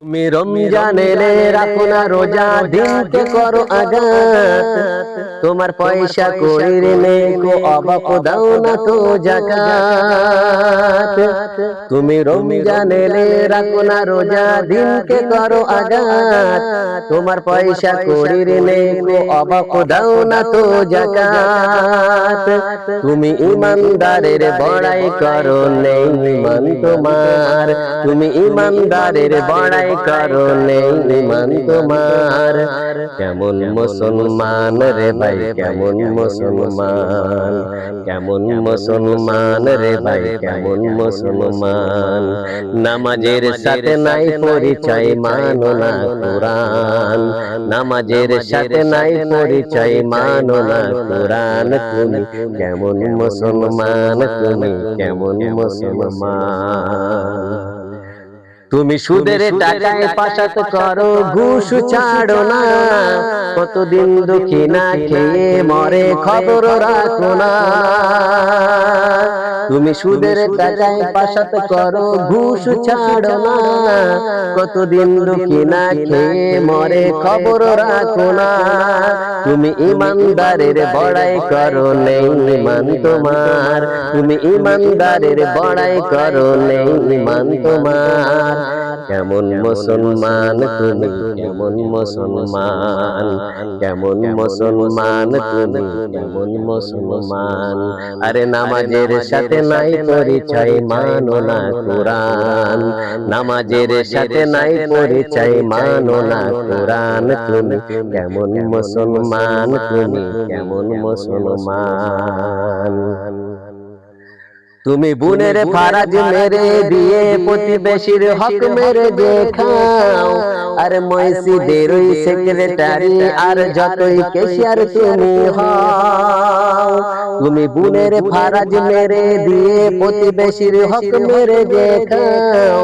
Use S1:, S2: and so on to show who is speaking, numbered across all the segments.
S1: তুমি রমজান এলে রাখো না রোজা, দিনকে করো আঘাত। তোমার পয়সা কড়ির নেই কো অবাক, দাও না তো যাকাত। তুমি রমজান এলে রাখো না রোজা, দিনকে করো আঘাত। তোমার পয়সা কড়ির নেই কো অবাক, দাও না তো যাকাত। তুমি ইমানদারের বড়াই করো, নেই ইমান তোমার। তুমি ইমানদারের বড়াই করো, নেই ইমান তোমার। কেমন মুসলমান রে ভাই, কেমন মুসলমান, কেমন মুসলমান রে ভাই, কেমন মুসলমান। নামাজের সাথে নাই পরিচয়, মানো না কুরআন। নামাজের সাথে নাই পরিচয়, মানো না কুরআন। তুমি কেমন মুসলমান, তুমি কেমন মুসলমান। তুমি সুদের টাকায় পাসাত করো, ঘুষ ছাড়ো না। কতদিন দুঃখী না খেয়ে মরে, খবর রাখো না। তুমি সুদের টাকায় পাসাত করো, ঘুষ ছাড়ো না। কতদিন দুঃখী না খেয়ে মরে, খবর রাখো না। তুমি ইমানদারের বড়াই করো, নেই ইমান তোমার। তুমি ইমানদারের বড়াই করো, নেই ইমান তোমার। কেমন মুসলমান তুমি, কেমন মুসলমান, কেমন মুসলমান তুমি, কেমন মুসলমান। আরে নামাজের সাথে নাই পরিচয়, মানো না কুরআন। নামাজের সাথে নাই পরিচয়, মানো না কুরআন। তুমি কেমন মুসলমান, তুমি কেমন মুসলমান। তুমি বোনের ফারাজ মেরে দিয়ে প্রতিবেশীর হক মেরে যে খাও। আর মসজিদের ওই সেক্রেটারি আর যতই কেশিয়ার তুমি হও। তুমি বোনের ফারাজ মেরে দিয়ে প্রতিবেশীর হক মেরে যে খাও।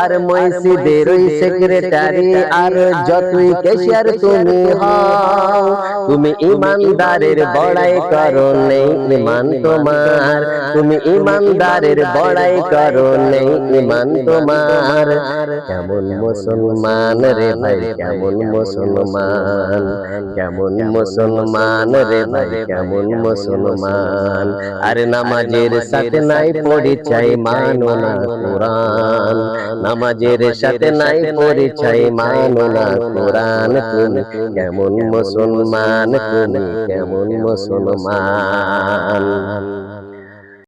S1: আর মসজিদের ওই সেক্রেটারি আর যতই কেশিয়ার তুমি হও। তুমি ইমানদারের বড়াই করো, নেই ইমান তোমার। তুমি ইমানদারের বড়াই করো, নেই ইমান তোমার। কেমন মুসলমান রে ভাই, কেমন মুসলমান, কেমন মুসলমান রে ভাই, কেমন মুসলমান। আর নামাজের সাথে নাই পরিচয়, মানো না কুরআন। নামাজের সাথে নাই পরিচয়, মানো না কুরআন। তুমি কেমন মুসলমান, তুমি কেমন মুসলমান।